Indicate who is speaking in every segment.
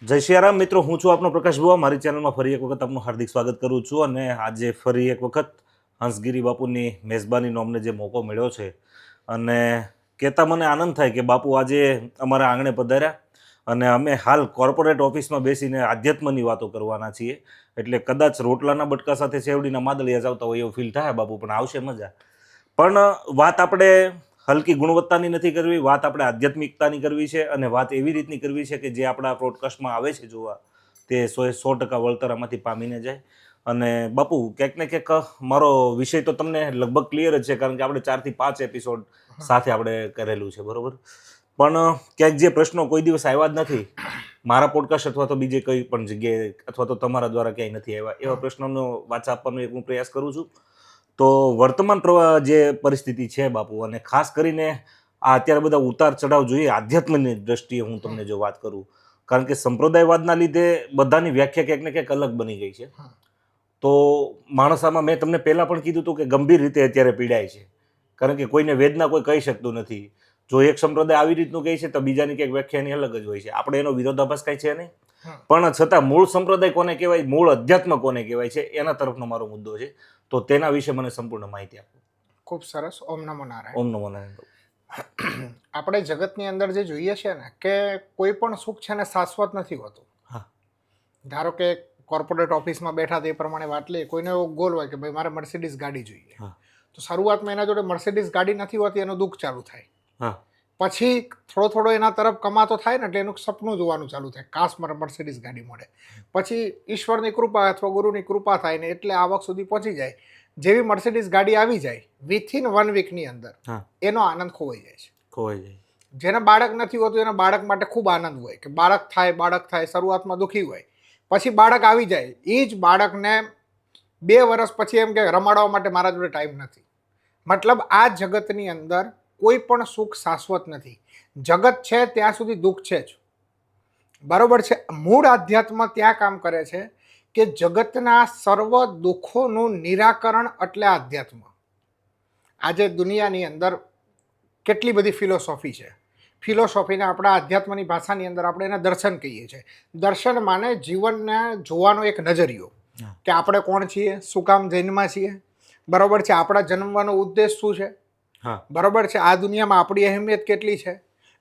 Speaker 1: જય સિયારામ મિત્રો, હું છું આપનો પ્રકાશ બુઆ. મારી ચેનલમાં ફરી એક વખત આપનું હાર્દિક સ્વાગત કરું છું. અને આજે ફરી એક વખત હંસગીરી બાપુની મેઝબાનીનો અમને જે મોકો મળ્યો છે, અને કહેતા મને આનંદ થાય કે બાપુ આજે અમારા આંગણે પધાર્યા અને અમે હાલ કોર્પોરેટ ઓફિસમાં બેસીને આધ્યાત્મની વાતો કરવાના છીએ. એટલે કદાચ રોટલાના બટકા સાથે શેવડીના માદળિયા આવતા હોય એવું ફીલ થાય બાપુ, પણ આવશે મજા. પણ વાત આપણે હલકી ગુણવત્તાની નથી કરવી, વાત આપણે આધ્યાત્મિકતાની કરવી છે. અને વાત એવી રીતની કરવી છે કે જે આપણા પોડકાસ્ટમાં આવે છે જોવા, તે 100% વળતર આમાંથી પામીને જાય. અને બાપુ, ક્યાંક ને ક્યાંક મારો વિષય તો તમને લગભગ ક્લિયર જ છે, કારણ કે આપણે 4 થી 5 એપિસોડ સાથે આપણે કરેલું છે, બરોબર. પણ ક્યાંક જે પ્રશ્નો કોઈ દિવસ આવ્યા જ નથી મારા પોડકાસ્ટ અથવા તો બીજે કઈ પણ જગ્યાએ, અથવા તો તમારા દ્વારા ક્યાંય નથી આવ્યા, એવા પ્રશ્નોનો વાચા આપવાનો એક હું પ્રયાસ કરું છું. તો વર્તમાન જે પરિસ્થિતિ છે બાપુ, અને ખાસ કરીને આ અત્યારે બધા ઉતાર ચઢાવ જોઈએ આધ્યાત્મની દ્રષ્ટિએ હું તમને જો વાત કરું, કારણ કે સંપ્રદાયવાદના લીધે બધાની વ્યાખ્યા ક્યાંક ને ક્યાંક અલગ બની ગઈ છે. તો માણસામાં મેં તમને પહેલાં પણ કીધું હતું કે ગંભીર રીતે અત્યારે પીડાય છે, કારણ કે કોઈને વેદના કોઈ કહી શકતું નથી. જો એક સંપ્રદાય આવી રીતનું કહે છે તો બીજાની ક્યાંક વ્યાખ્યાની અલગ જ હોય છે. આપણે એનો વિરોધાભાસ કાંઈ છે નહીં, પણ છતાં મૂળ સંપ્રદાય કોને કહેવાય, મૂળ અધ્યાત્મ કોને કહેવાય છે, એના તરફનો મારો મુદ્દો છે. તો તેના વિશે મને સંપૂર્ણ માહિતી આપો.
Speaker 2: ખૂબ સરસ. ઓમ નમો નારાયણ.
Speaker 1: ઓમ નમો નારાયણ.
Speaker 2: આપણે જગતની અંદર જે જોઈએ છે ને કે કોઈ પણ સુખ છે ને શાશ્વત નથી હોતું.
Speaker 1: હા.
Speaker 2: ધારો કે કોર્પોરેટ ઓફિસમાં બેઠા તે પ્રમાણે વાત લઈએ, કોઈને એવો ગોલ હોય કે ભાઈ મારે મર્સિડીઝ ગાડી જોઈએ.
Speaker 1: હા.
Speaker 2: તો શરૂઆતમાં એના જોડે મર્સિડીઝ ગાડી નથી હોતી, એનું દુઃખ ચાલુ થાય.
Speaker 1: હા.
Speaker 2: પછી થોડો એના તરફ કમાતો થાય ને એટલે એનું સપનું જોવાનું ચાલુ થાય, કાશ મારે મર્સિડીઝ ગાડી મળે. પછી ઈશ્વરની કૃપા અથવા ગુરુની કૃપા થાય ને એટલે આવક સુધી પહોંચી જાય. જેવી મર્સિડીઝ ગાડી આવી જાય, વિથિન 1 વીકની અંદર એનો આનંદ ખોવાઈ જાય છે.
Speaker 1: ખોવાઈ જાય.
Speaker 2: જેને બાળક નથી હોતું એના બાળક માટે ખૂબ આનંદ હોય કે બાળક થાય. શરૂઆતમાં દુઃખી હોય, પછી બાળક આવી જાય, એ જ બાળકને 2 વર્ષ પછી એમ કે રમાડવા માટે મારા જોડે ટાઈમ નથી. મતલબ આ જગતની અંદર કોઈ પણ સુખ શાશ્વત નથી. જગત છે ત્યાં સુધી દુઃખ છે જ, બરોબર છે. મૂળ આધ્યાત્મ ત્યાં કામ કરે છે કે જગતના સર્વ દુઃખોનું નિરાકરણ એટલે આધ્યાત્મ. આજે દુનિયાની અંદર કેટલી બધી ફિલોસોફી છે. ફિલોસોફીને આપણા આધ્યાત્મની ભાષાની અંદર આપણે એને દર્શન કહીએ છીએ. દર્શન માને જીવનને જોવાનો એક નજરિયો, કે આપણે કોણ છીએ, શું કામ જન્મમાં છીએ, બરોબર છે, આપણા જન્મવાનો ઉદ્દેશ શું છે, બરોબર છે, આ દુનિયામાં આપણી અહેમિયત કેટલી છે,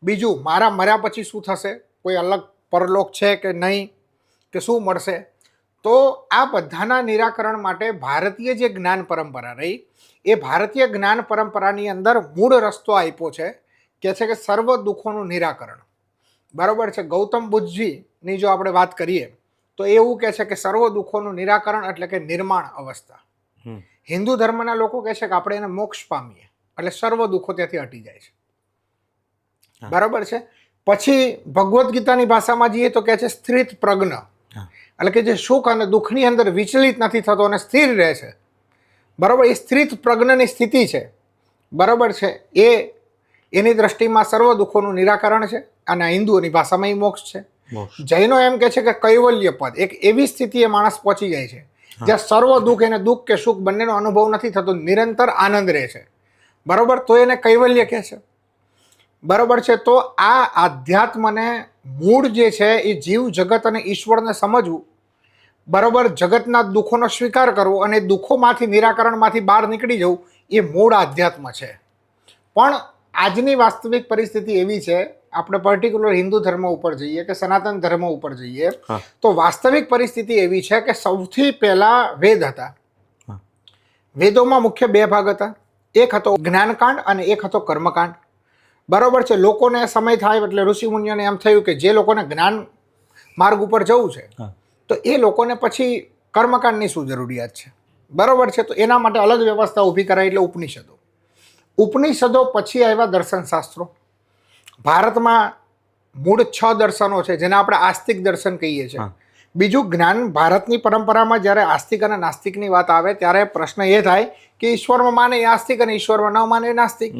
Speaker 2: બીજું મારા મર્યા પછી શું થશે, કોઈ અલગ પરલોક છે કે નહીં, કે શું મળશે. તો આ બધાના નિરાકરણ માટે ભારતીય જે જ્ઞાન પરંપરા રહી, એ ભારતીય જ્ઞાન પરંપરાની અંદર મૂળ રસ્તો આપ્યો છે કે છે કે સર્વ દુઃખોનું નિરાકરણ, બરોબર છે. ગૌતમ બુદ્ધજીની જો આપણે વાત કરીએ તો એવું કહે છે કે સર્વ દુઃખોનું નિરાકરણ એટલે કે નિર્માણ અવસ્થા. હિન્દુ ધર્મના લોકો કહે છે કે આપણે એને મોક્ષ પામીએ એટલે સર્વ દુઃખો ત્યાંથી હટી જાય છે, બરોબર છે. પછી ભગવદ્ ગીતાની ભાષામાં જઈએ તો કહે છે સ્થિત પ્રજ્ઞ, એટલે કે જે સુખ અને દુઃખની અંદર વિચલિત નથી થતો અને સ્થિર રહે છે, બરોબર. એ સ્થિત પ્રજ્ઞની સ્થિતિ છે, બરોબર છે. એની દ્રષ્ટિમાં સર્વ દુઃખોનું નિરાકરણ છે, અને હિન્દુઓની ભાષામાં એ મોક્ષ છે. જૈનો એમ કે છે કે કૈવલ્ય પદ, એક એવી સ્થિતિએ માણસ પહોંચી જાય છે જ્યાં સર્વ દુઃખ એને દુઃખ કે સુખ બંનેનો અનુભવ નથી થતો, નિરંતર આનંદ રહે છે, બરોબર. તો એને કૈવલ્ય કહે છે, બરોબર છે. તો આ આધ્યાત્મને મૂળ જે છે એ જીવ જગત અને ઈશ્વરને સમજવું, બરોબર, જગતના દુઃખોનો સ્વીકાર કરવો અને દુઃખોમાંથી નિરાકરણમાંથી બહાર નીકળી જવું, એ મૂળ આધ્યાત્મ છે. પણ આજની વાસ્તવિક પરિસ્થિતિ એવી છે, આપણે પર્ટિક્યુલર હિન્દુ ધર્મ ઉપર જઈએ કે સનાતન ધર્મ ઉપર જઈએ તો વાસ્તવિક પરિસ્થિતિ એવી છે કે સૌથી પહેલા વેદ હતા. વેદોમાં મુખ્ય 2 ભાગ હતા, એક હતો જ્ઞાનકાંડ અને એક હતો કર્મકાંડ, બરોબર છે. લોકોને સમય થાય એટલે ઋષિમુનિઓને એમ થયું કે જે લોકોને જ્ઞાન માર્ગ ઉપર જવું છે તો એ લોકોને પછી કર્મકાંડની શું જરૂરિયાત છે, બરોબર છે. તો એના માટે અલગ વ્યવસ્થા ઊભી કરાય, એટલે ઉપનિષદો પછી આવ્યા દર્શન શાસ્ત્રો. ભારતમાં મૂળ 6 દર્શનો છે જેને આપણે આસ્તિક દર્શન કહીએ છીએ. બીજું જ્ઞાન, ભારતની પરંપરામાં જ્યારે આસ્તિક અને નાસ્તિકની વાત આવે ત્યારે પ્રશ્ન એ થાય કે ઈશ્વરમાં માને એ આસ્તિક અને ઈશ્વરમાં ન માને એ નાસ્તિક.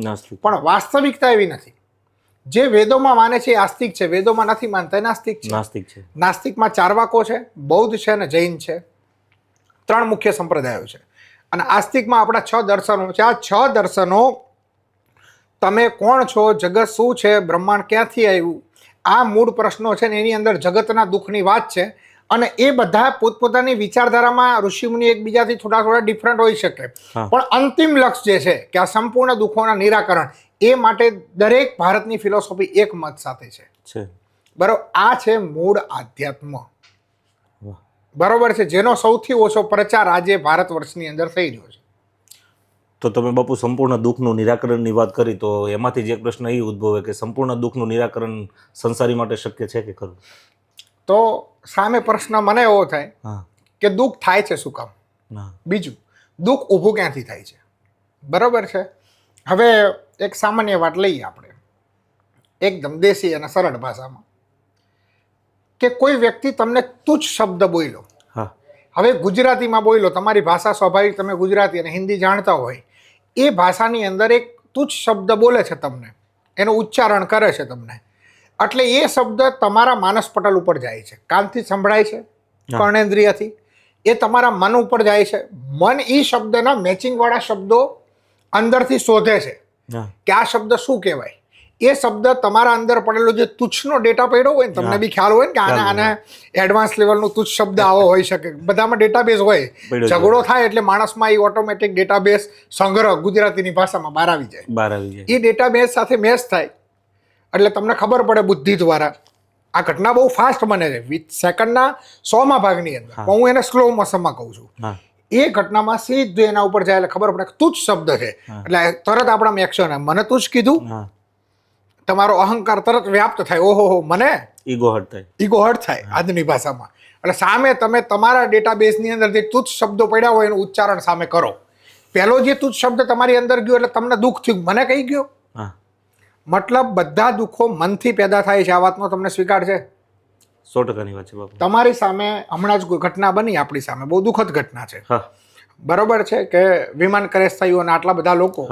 Speaker 2: પણ વાસ્તવિકતા એવી નથી. જે વેદોમાં માને છે એ આસ્તિક છે, વેદોમાં નથી માનતા એ નાસ્તિક છે. નાસ્તિકમાં ચાર્વાકો છે, બૌદ્ધ છે અને જૈન છે, 3 મુખ્ય સંપ્રદાયો છે. અને આસ્તિકમાં આપણા 6 દર્શનો છે. આ 6 દર્શનો, તમે કોણ છો, જગત શું છે, બ્રહ્માંડ ક્યાંથી આવ્યું, આ મૂળ પ્રશ્નો છે ને એની અંદર જગતના દુઃખની વાત છે. અને એ બધા પોતપોતાની વિચારધારામાં ઋષિમુનિ એકબીજાથી થોડા થોડા ડિફરન્ટ હોઈ શકે,
Speaker 1: હા.
Speaker 2: પણ અંતિમ લક્ષ્ય જે છે કે આ સંપૂર્ણ દુઃખોના નિરાકરણ, એ માટે દરેક ભારતની ફિલોસોફી એક મત સાથે છે. બરોબર, આ છે મૂળ આધ્યાત્મ.
Speaker 1: વાહ.
Speaker 2: બરોબર છે, જેનો સૌથી ઓછો પ્રચાર આજે ભારત વર્ષની અંદર થઈ રહ્યો છે.
Speaker 1: તો તમે બાપુ સંપૂર્ણ દુઃખનું નિરાકરણની વાત કરી, તો એમાંથી જ એક પ્રશ્ન એ ઉદ્ભવે કે સંપૂર્ણ દુઃખનું નિરાકરણ સંસારી માટે શક્ય છે કે ખરું?
Speaker 2: તો સામે પ્રશ્ન મને એવો થાય
Speaker 1: હા.
Speaker 2: કે દુઃખ થાય છે શું કામ?
Speaker 1: હા.
Speaker 2: બીજું, દુઃખ ઊભું ક્યાંથી થાય છે? બરોબર છે. હવે એક સામાન્ય વાત લઈએ આપણે, એકદમ દેશી અને સરળ ભાષામાં, કે કોઈ વ્યક્તિ તમને તુચ્છ શબ્દ બોલ્યો.
Speaker 1: હા.
Speaker 2: હવે ગુજરાતીમાં બોલ્યો, તમારી ભાષા સ્વાભાવિક, તમે ગુજરાતી અને હિન્દી જાણતા હોય, એ ભાષાની અંદર એક તુચ્છ શબ્દ બોલે છે તમને, એનું ઉચ્ચારણ કરે છે તમને, એટલે એ શબ્દ તમારા માનસ પટલ ઉપર જાય છે. કાનથી સંભળાય છે, કર્ણેન્દ્રિયથી, એ તમારા મન ઉપર જાય છે. મન એ શબ્દના મેચિંગ વાળા શબ્દો અંદરથી શોધે છે કે આ શબ્દ શું કહેવાય. એ શબ્દ તમારા અંદર પડેલો જે તુચ્છનો ડેટા પડ્યો હોય ને, તમને બી ખ્યાલ હોય ને કે આને એડવાન્સ લેવલનું તુચ્છ શબ્દ આવો હોઈ શકે, બધામાં ડેટાબેઝ હોય. ઝઘડો થાય એટલે માણસમાં એ ઓટોમેટિક ડેટાબેઝ સંગ્રહ ગુજરાતીની ભાષામાં બહાર આવી જાય. એ ડેટાબેઝ સાથે મેચ થાય એટલે તમને ખબર પડે બુદ્ધિ દ્વારા. આ ઘટના બહુ ફાસ્ટ બને છે, સેકન્ડના 100માં ભાગની અંદર, હું એને સ્લો મોશનમાં કહું છું. એ ઘટનામાં સીધું એના ઉપર જાય એટલે ખબર પડે કે તુચ્છ શબ્દ છે, એટલે તરત આપણા એક્શન, મને તુચ્છ કીધું, તમારો અહંકાર તરત વ્યાપ્ત થાય. ઓહો, મને ઈગો હર્ટ થાય આજની ભાષામાં. એટલે સામે તમે તમારા ડેટાબેઝની અંદર જે તુચ્છ શબ્દો પડ્યા હોય એનું ઉચ્ચારણ સામે કરો. પહેલો જે તુચ્છ શબ્દ તમારી અંદર ગયો એટલે તમને દુઃખ થયું, મને કઈ ગયો. મતલબ બધા દુઃખો મનથી પેદા થાય છે. આ વાતનો તમને સ્વીકાર છે?
Speaker 1: 100%ની વાત છે બાપુ.
Speaker 2: તમારી સામે હમણાં જ કોઈ ઘટના બની, આપણી સામે બહુ દુઃખદ ઘટના છે. બરોબર છે કે વિમાન ક્રેશ થયું અને આટલા બધા લોકો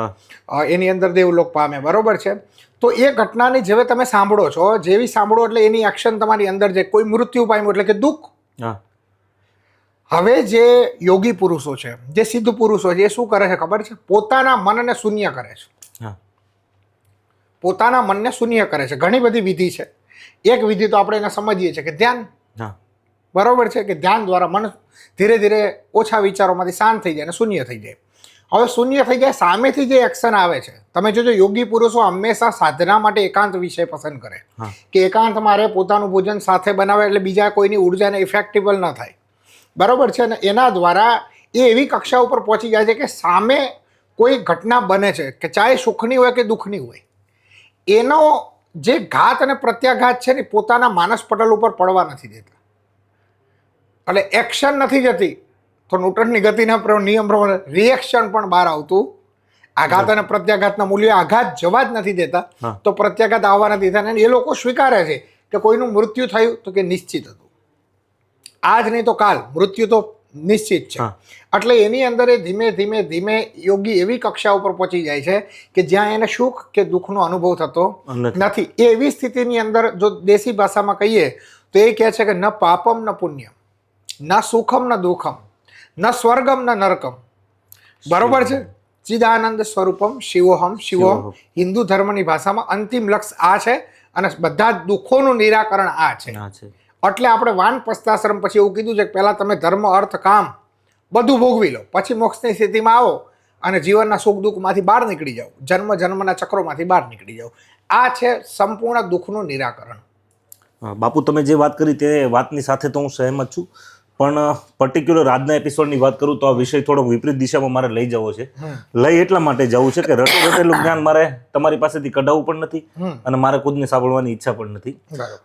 Speaker 2: એની અંદર દેવલોક પામે. બરોબર છે. તો એ ઘટનાની જેવી તમે સાંભળો છો, જેવી સાંભળો એટલે એની એક્શન તમારી અંદર જાય. કોઈ મૃત્યુ પામ્યું એટલે કે દુઃખ. હવે જે યોગી પુરુષો છે, જે સિદ્ધ પુરુષો છે, એ શું કરે છે ખબર છે? પોતાના મનને શૂન્ય કરે છે. પોતાના મનને શૂન્ય કરે છે. ઘણી બધી વિધિ છે. એક વિધિ તો આપણે એને સમજીએ છીએ કે ધ્યાન. બરોબર છે કે ધ્યાન દ્વારા મન ધીરે ધીરે ઓછા વિચારોમાંથી શાંત થઈ જાય અને શૂન્ય થઈ જાય. હવે શૂન્ય થઈ જાય, સામેથી જે એક્શન આવે છે, તમે જોજો યોગી પુરુષો હંમેશા સાધના માટે એકાંત વિષય પસંદ કરે કે એકાંત મારે પોતાનું ભોજન સાથે બનાવે એટલે બીજા કોઈની ઉર્જાને ઇફેક્ટિબલ ન થાય. બરોબર છે. અને એના દ્વારા એ એવી કક્ષા ઉપર પહોંચી જાય છે કે સામે કોઈ ઘટના બને છે, કે ચાહે સુખની હોય કે દુઃખની હોય, એનો જે ઘાત અને પ્રત્યાઘાત છે ને પોતાના માનસ પટલ ઉપર પડવા નથી દેતા. એટલે એક્શન નથી જતી તો ન્યૂટનની ગતિના નિયમ પ્રમાણે રિએક્શન પણ બહાર આવતું. આઘાત અને પ્રત્યાઘાતના મૂલ્ય આઘાત જવા જ નથી દેતા, તો પ્રત્યાઘાત આવવા નથી દેતા. એ લોકો સ્વીકારે છે કે કોઈનું મૃત્યુ થયું તો કે નિશ્ચિત હતું, આજ નહીં તો કાલ મૃત્યુ તો નિશ્ચિત છે. એટલે એની અંદર એ ધીમે ધીમે ધીમે યોગી એવી કક્ષા ઉપર પહોંચી જાય છે કે જ્યાં એને સુખ કે દુઃખનો અનુભવ થતો નથી. એવી સ્થિતિની અંદર જો દેશી ભાષામાં કહીએ તો એ કહે છે કે ન પાપમ ન પુણ્યમ, ન સુખમ ન દુઃખમ, ન સ્વર્ગમ ન નરકમ. બરોબર છે. ચિદાનંદ સ્વરૂપમ શિવોહમ શિવોહમ. હિન્દુ ધર્મની ભાષામાં અંતિમ લક્ષ્ય આ છે અને બધા દુઃખોનું નિરાકરણ આ છે. એટલે આપણે વાનપ્રસ્થાશ્રમ પછી એવું કીધું છે કે પહેલાં તમે ધર્મ, અર્થ, કામ બધું ભોગવી લો, પછી મોક્ષની સ્થિતિમાં આવો અને જીવનના સુખ દુઃખમાંથી બહાર નીકળી જાઓ, જન્મ જન્મના ચક્રોમાંથી બહાર નીકળી જાઓ. આ છે સંપૂર્ણ દુઃખનું નિરાકરણ.
Speaker 1: બાપુ, તમે જે વાત કરી તે વાતની સાથે તો હું સહેમત છું, પણ પર્ટિક્યુલર આજના એપિસોડની વાત કરું તો આ વિષય થોડો વિપરીત દિશામાં મારે લઈ જવો છે. લઈ એટલા માટે જવું છે કે રટેલું જ્ઞાન મારે તમારી પાસેથી કઢાવવું પણ નથી અને મારે ખુદને સાંભળવાની ઈચ્છા પણ નથી.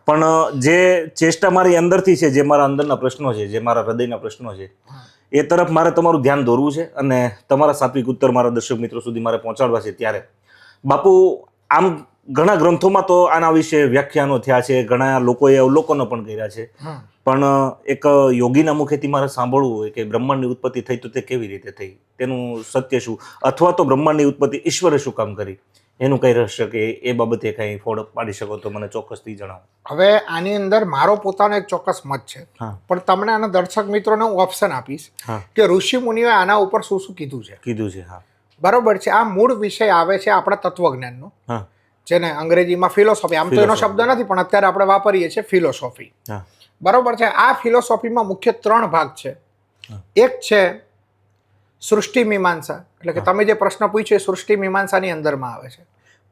Speaker 1: પણ જે ચેષ્ટા મારી અંદરથી છે, જે મારા અંદરના પ્રશ્નો છે, જે મારા હૃદયના પ્રશ્નો છે, એ તરફ મારે તમારું ધ્યાન દોરવું છે અને તમારા સાત્વિક ઉત્તર મારા દર્શક મિત્રો સુધી મારે પહોંચાડવા છે. ત્યારે બાપુ, આમ ઘણા ગ્રંથોમાં તો આના વિશે વ્યાખ્યાનો થયા છે, ઘણા લોકોએ અવલોકનો પણ કર્યા છે, પણ એક યોગીના મુખેથી મારે સાંભળવું હોય કે બ્રહ્માંડની ઉત્પત્તિ થઈ તો તે કેવી રીતે થઈ, તેનું સત્ય શું, અથવા તો બ્રહ્માંડની ઉત્પત્તિ ઈશ્વરે શું કામ કરી, એનું કઈ રહસ્ય કે એ બાબતે કઈ ફોડ પાડી શકો તો મને ચોક્કસથી જણાવો.
Speaker 2: હવે આની અંદર મારો પોતાનો એક ચોક્કસ મત છે, પણ તમને આના દર્શક મિત્રોને હું ઓપ્શન આપીશ કે ઋષિ મુનિઓએ આના ઉપર શું શું કીધું છે.
Speaker 1: હા,
Speaker 2: બરોબર છે. આ મૂળ વિષય આવે છે આપણા તત્વજ્ઞાનનો, જેને અંગ્રેજીમાં ફિલોસોફી, આમ તો એનો
Speaker 1: Philosophy.
Speaker 2: શબ્દ નથી પણ અત્યારે આપણે વાપરીએ છીએ ફિલોસોફી.
Speaker 1: હા
Speaker 2: બરોબર છે. આ ફિલોસોફીમાં મુખ્ય 3 ભાગ છે. એક છે સૃષ્ટિ મીમાંસા, એટલે કે તમે જે પ્રશ્ન પૂછ્યો એ સૃષ્ટિ મીમાંસાની અંદરમાં આવે છે.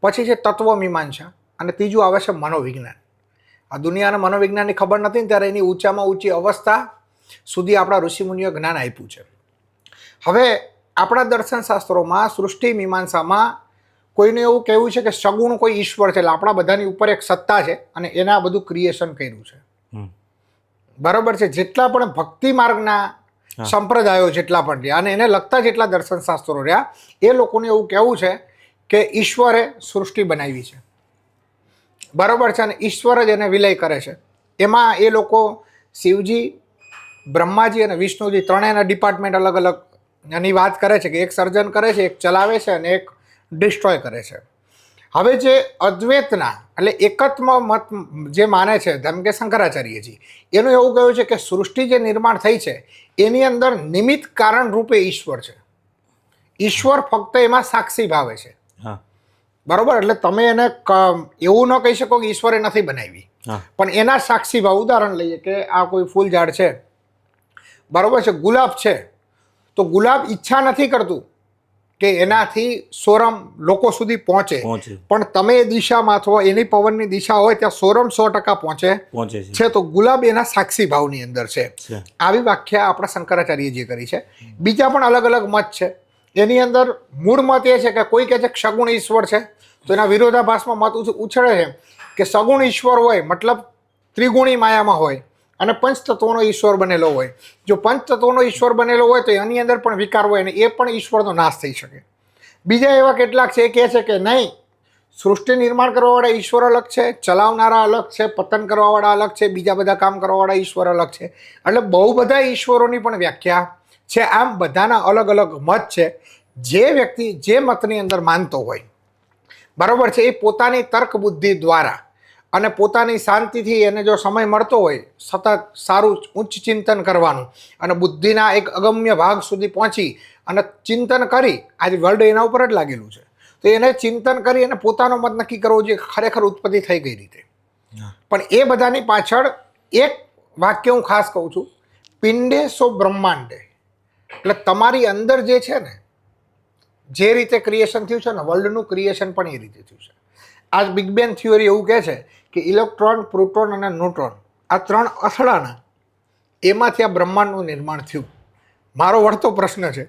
Speaker 2: પછી છે તત્વ મીમાંસા અને ત્રીજું આવે છે મનોવિજ્ઞાન. આ દુનિયાના મનોવિજ્ઞાનની ખબર નથી ને ત્યારે એની ઊંચામાં ઊંચી અવસ્થા સુધી આપણા ઋષિમુનિઓ જ્ઞાન આપ્યું છે. હવે આપણા દર્શનશાસ્ત્રોમાં સૃષ્ટિ મીમાંસામાં કોઈને એવું કહેવું છે કે સગુણ કોઈ ઈશ્વર છે, એટલે આપણા બધાની ઉપર એક સત્તા છે અને એના બધું ક્રિએશન કર્યું છે.
Speaker 1: હમ.
Speaker 2: બરોબર છે. જેટલા પણ ભક્તિ માર્ગના સંપ્રદાયો જેટલા પણ રહ્યા અને એને લગતા જેટલા દર્શનશાસ્ત્રો રહ્યા એ લોકોને એવું કહેવું છે કે ઈશ્વરે સૃષ્ટિ બનાવી છે. બરોબર છે. અને ઈશ્વર જ એને વિલય કરે છે. એમાં એ લોકો શિવજી, બ્રહ્માજી અને વિષ્ણુજી ત્રણેયના ડિપાર્ટમેન્ટ અલગ અલગ એની વાત કરે છે કે એક સર્જન કરે છે, એક ચલાવે છે અને એક ડિસ્ટ્રોય કરે છે. હવે જે અદ્વૈતના એટલે એકત્વ મત જે માને છે જેમ કે શંકરાચાર્યજી, એનું એવું કહ્યું છે કે સૃષ્ટિ જે નિર્માણ થઈ છે એની અંદર નિમિત્ત કારણ રૂપે ઈશ્વર છે. ઈશ્વર ફક્ત એમાં સાક્ષી ભાવે છે.
Speaker 1: હા
Speaker 2: બરોબર. એટલે તમે એને એવું ન કહી શકો કે ઈશ્વરે નથી બનાવી,
Speaker 1: હા
Speaker 2: પણ એના સાક્ષી ભાવ. ઉદાહરણ લઈએ કે આ કોઈ ફૂલ ઝાડ છે, બરોબર છે, ગુલાબ છે, તો ગુલાબ ઈચ્છા નથી કરતું કે એનાથી સોરમ લોકો સુધી પહોંચે,
Speaker 1: પહોંચે
Speaker 2: પણ તમે એ દિશામાં અથવા એની પવનની દિશા હોય ત્યાં સોરમ 100% પહોંચે
Speaker 1: પહોંચે
Speaker 2: છે. તો ગુલાબ એના સાક્ષી ભાવની અંદર છે.
Speaker 1: છે.
Speaker 2: આવી વ્યાખ્યા આપણા શંકરાચાર્યજીએ કરી છે. બીજા પણ અલગ અલગ મત છે. એની અંદર મૂળ મત એ છે કે કોઈ કહે છે કે સગુણ ઈશ્વર છે, તો એના વિરોધાભાસમાં મત ઉછળે છે કે સગુણ ઈશ્વર હોય મતલબ ત્રિગુણી માયામાં હોય અને પંચતત્વનો ઈશ્વર બનેલો હોય. જો પંચતત્વનો ઈશ્વર બનેલો હોય તો એની અંદર પણ વિકાર હોય અને એ પણ ઈશ્વરનો નાશ થઈ શકે. બીજા એવા કેટલાક છે એ કહે છે કે નહીં, સૃષ્ટિ નિર્માણ કરવાવાળા ઈશ્વર અલગ છે, ચલાવનારા અલગ છે, પતન કરવાવાળા અલગ છે, બીજા બધા કામ કરવાવાળા ઈશ્વર અલગ છે. એટલે બહુ બધા ઈશ્વરોની પણ વ્યાખ્યા છે. આમ બધાના અલગ અલગ મત છે. જે વ્યક્તિ જે મતની અંદર માનતો હોય, બરોબર છે, એ પોતાની તર્ક બુદ્ધિ દ્વારા અને પોતાની શાંતિથી એને જો સમય મળતો હોય સતત સારું ઉચ્ચ ચિંતન કરવાનું અને બુદ્ધિના એક અગમ્ય ભાગ સુધી પહોંચી અને ચિંતન કરી, આજે વર્લ્ડ એના ઉપર જ લાગેલું છે, તો એને ચિંતન કરી અને પોતાનો મત નક્કી કરવો જોઈએ ખરેખર ઉત્પત્તિ થઈ કઈ રીતે. પણ એ બધાની પાછળ એક વાક્ય હું ખાસ કહું છું, પિંડે સો બ્રહ્માંડે. એટલે તમારી અંદર જે છે ને, જે રીતે ક્રિએશન થયું છે ને, વર્લ્ડનું ક્રિએશન પણ એ રીતે થયું છે. આ બિગ બેંગ થિયોરી એવું કહે છે કે ઇલેક્ટ્રોન, પ્રોટોન અને ન્યુટ્રોન આ 3 અથડાણા એમાંથી આ બ્રહ્માંડનું નિર્માણ થયું. મારો વળતો પ્રશ્ન છે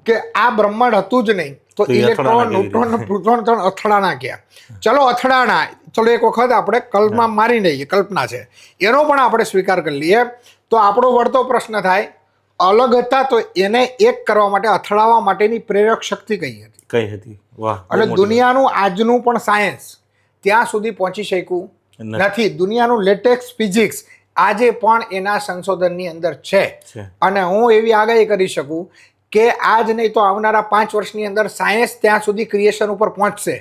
Speaker 2: કે આ બ્રહ્માંડ હતું જ નહીં તો ઇલેક્ટ્રોન, ન્યુટ્રોન અને પ્રોટોન 3 અથડાણા ક્યાં? ચલો અથડાણા, ચલો એક વખત આપણે કલ્પના મારી લઈએ, કલ્પના છે એનો પણ આપણે સ્વીકાર કરી લઈએ. તો આપણો વળતો પ્રશ્ન થાય, અલગ હતા તો એને એક કરવા માટે, અથડાવવા માટેની પ્રેરક શક્તિ કઈ હતી?
Speaker 1: કઈ હતી? વાહ.
Speaker 2: એટલે દુનિયાનું આજનું પણ સાયન્સ ત્યાં સુધી પહોંચી શક્યું નથી. દુનિયાનું લેટેસ્ટ ફિઝિક્સ આજે પણ એના સંશોધનની અંદર છે. અને હું એવી આગાહી કરી શકું કે આજ નહીં તો આવનારા 5 વર્ષની અંદર સાયન્સ ત્યાં સુધી ક્રિએશન ઉપર પહોંચશે.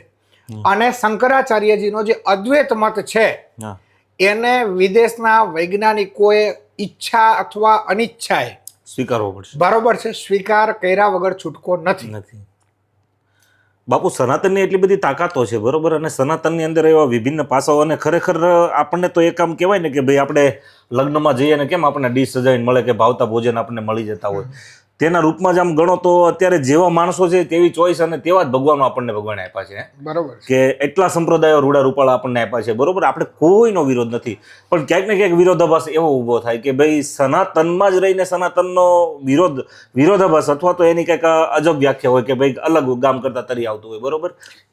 Speaker 2: અને શંકરાચાર્યજીનો જે અદ્વૈત મત છે એને વિદેશના વૈજ્ઞાનિકોએ ઈચ્છા અથવા અનિચ્છાએ
Speaker 1: સ્વીકારવો પડશે.
Speaker 2: બરોબર છે, સ્વીકાર કર્યા વગર છૂટકો નથી.
Speaker 1: બાપુ, સનાતનની એટલી બધી તાકાતો છે, બરોબર, અને સનાતનની અંદર એવા વિભિન્ન પાસાઓ, અને ખરેખર આપણને તો એક આમ કહેવાય ને કે ભાઈ આપણે લગ્નમાં જઈએ ને કેમ આપણને ડીશ સજાવીને મળે કે ભાવતા ભોજન આપણને મળી જતા હોય, તેના રૂપમાં જ આમ ગણો તો અત્યારે જેવા માણસો છે તેવી ચોઈસ અને તેવા જ ભગવાનો આપણને ભગવાન આપ્યા છે.
Speaker 2: બરોબર
Speaker 1: કે એટલા સંપ્રદાયો રૂડા રૂપાળા આપણને આપ્યા છે, બરોબર. આપણે કોઈનો વિરોધ નથી, પણ ક્યાંક ને ક્યાંક વિરોધાભાસ એવો ઊભો થાય કે ભાઈ સનાતનમાં જ રહીને સનાતનનો વિરોધાભાસ અથવા તો એની કંઈક અજબ વ્યાખ્યા હોય કે ભાઈ અલગ ગામ કરતા તરી આવતું હોય, બરોબર.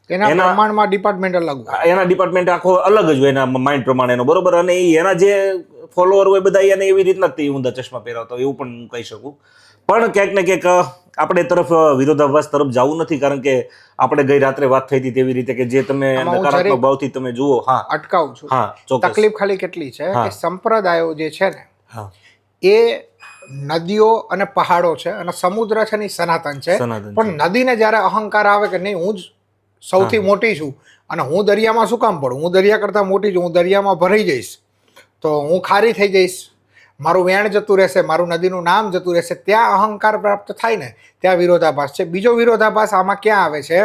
Speaker 2: એના પ્રમાણમાં ડિપાર્ટમેન્ટ અલગ હોય,
Speaker 1: એના ડિપાર્ટમેન્ટ આખો અલગ જ હોય એના માઇન્ડ પ્રમાણેનો, બરોબર. અને એના જે ફોલોઅર હોય બધા એને એવી રીતના જ ઊંધા ચશ્મા પહેરાવતા હોય, એવું પણ હું કહી શકું. પણ ક્યાંક ને ક્યાંક આપણે તરફ વિરોધાભાસ તરફ જવું નથી, કારણ કે આપણે ગઈ રાત્રે વાત થઈ હતી તેવી રીતે કે જે તમે નકારાત્મક ભાવથી તમે જુઓ. હા,
Speaker 2: અટકાવું છું.
Speaker 1: હા, ચોક્કસ.
Speaker 2: તકલીફ ખાલી કેટલી છે કે સંપ્રદાયો જે છે ને એ નદીઓ અને પહાડો છે અને સમુદ્ર છે ને સનાતન છે. પણ નદીને જ્યારે અહંકાર આવે કે નહીં હું જ સૌથી મોટી છું અને હું દરિયામાં શું કામ પડું, હું દરિયા કરતાં મોટી છું, હું દરિયામાં ભરાઈ જઈશ તો હું ખારી થઈ જઈશ, મારું વેણ જતું રહેશે, મારું નદીનું નામ જતું રહેશે, ત્યાં અહંકાર પ્રાપ્ત થાય ને ત્યાં વિરોધાભાસ છે. બીજો વિરોધાભાસ આમાં ક્યાં આવે છે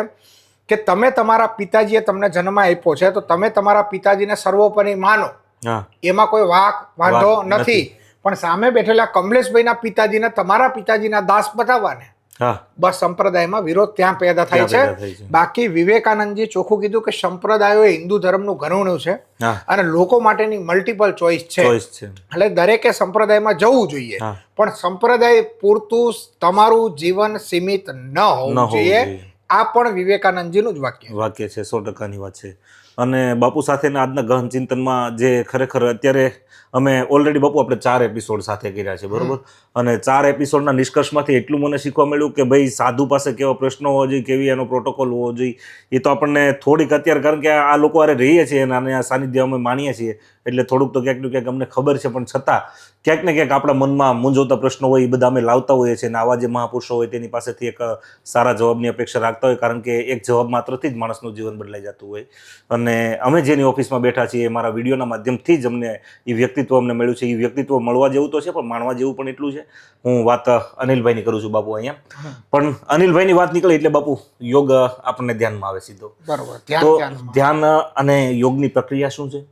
Speaker 2: કે તમે તમારા પિતાજીએ તમને જન્મ આપ્યો છે તો તમે તમારા પિતાજીને સર્વોપરી માનો,
Speaker 1: હા
Speaker 2: એમાં કોઈ વાંધો
Speaker 1: વાંધો
Speaker 2: નથી. પણ સામે બેઠેલા કમલેશભાઈના પિતાજીને તમારા પિતાજીના દાસ બતાવવાને
Speaker 1: હા
Speaker 2: બસ સંપ્રદાયમાં વિરોધ ત્યાં પેદા થાય
Speaker 1: ત્યાં
Speaker 2: છે.
Speaker 1: પેદા થાય છે.
Speaker 2: બાકી વિવેકાનંદજી ચોખ્ખું કીધું કે સંપ્રદાયો એ હિન્દુ ધર્મનું ઘરેણું છે
Speaker 1: હા
Speaker 2: અને લોકો માટેની મલ્ટિપલ ચોઇસ છે.
Speaker 1: ચોઈસ છે.
Speaker 2: એટલે દરેકે સંપ્રદાયમાં જવું જોઈએ,
Speaker 1: હા
Speaker 2: પણ સંપ્રદાય પૂરતું તમારું જીવન સીમિત ન હોવું જોઈએ. આ પણ વિવેકાનંદજીનું જ
Speaker 1: વાક્ય છે. 100%ની વાત છે. અને બાપુ સાથેના આજના ગહન ચિંતનમાં જે ખરેખર અત્યારે અમે ઓલરેડી બાપુ આપણે 4 એપિસોડ સાથે કર્યા છે, બરોબર. અને 4 એપિસોડના નિષ્કર્ષમાંથી એટલું મને શીખવા મળ્યું કે ભાઈ સાધુ પાસે કેવા પ્રશ્નો હોવા જોઈએ, કેવી એનો પ્રોટોકોલ હોવો જોઈએ, એ તો આપણને થોડીક અત્યારે, કારણ કે આ લોકો આરે રહીએ છીએ અને આ સાનિધ્ય અમે માણીએ છીએ એટલે થોડુંક તો ક્યાંક ને ક્યાંક અમને ખબર છે, પણ છતાં ક્યાંક ને ક્યાંક આપણા મનમાં મૂંઝવતા પ્રશ્નો હોય એ બધા અમે લાવતા હોઈએ છીએ અને આવા જે મહાપુરુષો હોય તેની પાસેથી એક સારા જવાબની અપેક્ષા રાખતા હોય, કારણ કે એક જવાબ માત્રથી જ માણસનું જીવન બદલાઈ જતું હોય. અને અમે જેની ઓફિસમાં બેઠા છીએ મારા વિડીયોના માધ્યમથી જ અમને એ વ્યક્તિત્વ અમને મળ્યું છે. એ વ્યક્તિત્વ મળવા જેવું તો છે પણ માણવા જેવું પણ એટલું છે. હું વાત અનિલભાઈની કરું છું બાપુ અહીંયા, પણ અનિલભાઈની વાત નીકળે એટલે બાપુ યોગ આપણને ધ્યાનમાં આવે સીધો.
Speaker 2: બરોબર.
Speaker 1: તો ધ્યાન અને યોગની પ્રક્રિયા શું છે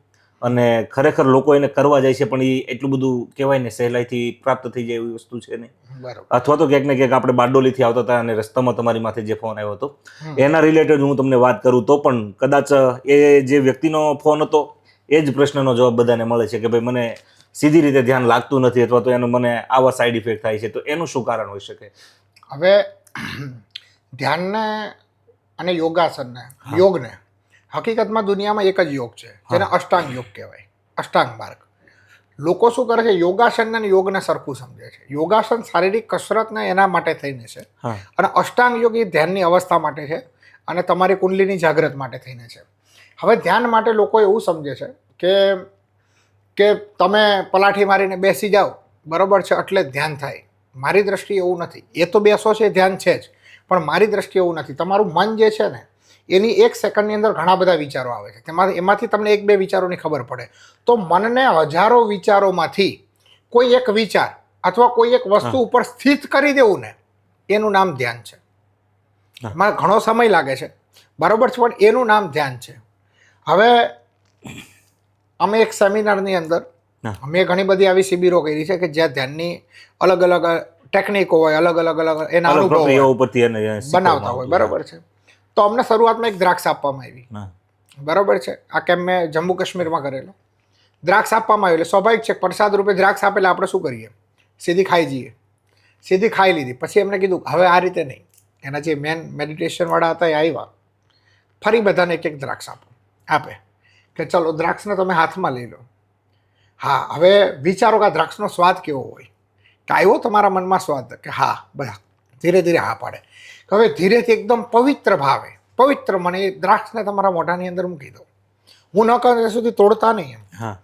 Speaker 1: અને ખરેખર લોકો એને કરવા જાય છે પણ એ એટલું બધું કહેવાય ને સહેલાઈથી પ્રાપ્ત થઈ જાય એવી વસ્તુ છે ને.
Speaker 2: બરોબર.
Speaker 1: અથવા તો ક્યાંક ને ક્યાંક આપણે બારડોલીથી આવતા હતા અને રસ્તામાં તમારી માથે જે ફોન આવ્યો હતો એના રિલેટેડ હું તમને વાત કરું તો પણ કદાચ એ જે વ્યક્તિનો ફોન હતો એ જ પ્રશ્નનો જવાબ બધાને મળે છે કે ભાઈ મને સીધી રીતે ધ્યાન લાગતું નથી અથવા તો એનું મને આવા સાઈડ ઇફેક્ટ થાય છે. તો એનું શું કારણ હોઈ શકે?
Speaker 2: હવે ધ્યાનને અને યોગાસનને, યોગને હકીકતમાં દુનિયામાં એક જ યોગ છે જેને અષ્ટાંગ યોગ કહેવાય, અષ્ટાંગ માર્ગ. લોકો શું કરે છે, યોગાસન અને યોગને સરખું સમજે છે. યોગાસન શારીરિક કસરતને એના માટે થઈને છે અને અષ્ટાંગ યોગ એ ધ્યાનની અવસ્થા માટે છે અને તમારી કુંડલીની જાગૃત માટે થઈને છે. હવે ધ્યાન માટે લોકો એવું સમજે છે કે તમે પલાઠી મારીને બેસી જાઓ, બરોબર છે, એટલે જ ધ્યાન થાય. મારી દ્રષ્ટિએ એવું નથી. એ તો બેસો છે ધ્યાન છે જ, પણ મારી દ્રષ્ટિએ એવું નથી. તમારું મન જે છે ને એની 1 સેકન્ડની અંદર ઘણા બધા વિચારો આવે છે. એમાંથી તમને 1-2 વિચારોની ખબર પડે. તો મનને હજારો વિચારોમાંથી કોઈ એક વિચાર અથવા કોઈ એક વસ્તુ ઉપર સ્થિત કરી દેવું ને એનું નામ ધ્યાન છે. મારે ઘણો સમય લાગે છે, બરોબર છે, પણ એનું નામ ધ્યાન છે. હવે અમે એક સેમિનારની અંદર મેં ઘણી બધી આવી શિબિરો કરી છે કે જ્યાં ધ્યાનની અલગ અલગ ટેકનિકો હોય, અલગ અલગ એના અનુભવો બનાવતા હોય, બરોબર છે. તો અમને શરૂઆતમાં એક દ્રાક્ષ આપવામાં આવી, બરોબર છે. આ કેમ મેં જમ્મુ કાશ્મીરમાં કરેલો. દ્રાક્ષ આપવામાં આવી એટલે સ્વાભાવિક છે, પ્રસાદ રૂપે દ્રાક્ષ આપે એટલે આપણે શું કરીએ, સીધી ખાઈ જઈએ. સીધી ખાઈ લીધી. પછી એમને કીધું હવે આ રીતે નહીં. એના જે મેન મેડિટેશનવાળા હતા એ આવ્યા, ફરી બધાને એક દ્રાક્ષ આપે કે ચલો દ્રાક્ષને તમે હાથમાં લઈ લો. હા, હવે વિચારો કે આ દ્રાક્ષનો સ્વાદ કેવો હોય, કે આવ્યો તમારા મનમાં સ્વાદ કે હા, બધા ધીરે ધીરે હા પાડે. હવે ધીરેથી એકદમ પવિત્ર ભાવે, પવિત્ર મને એ દ્રાક્ષને તમારા મોઢાની અંદર મૂકી દો. હું ન કહું ત્યાં સુધી તોડતા નહીં એમ,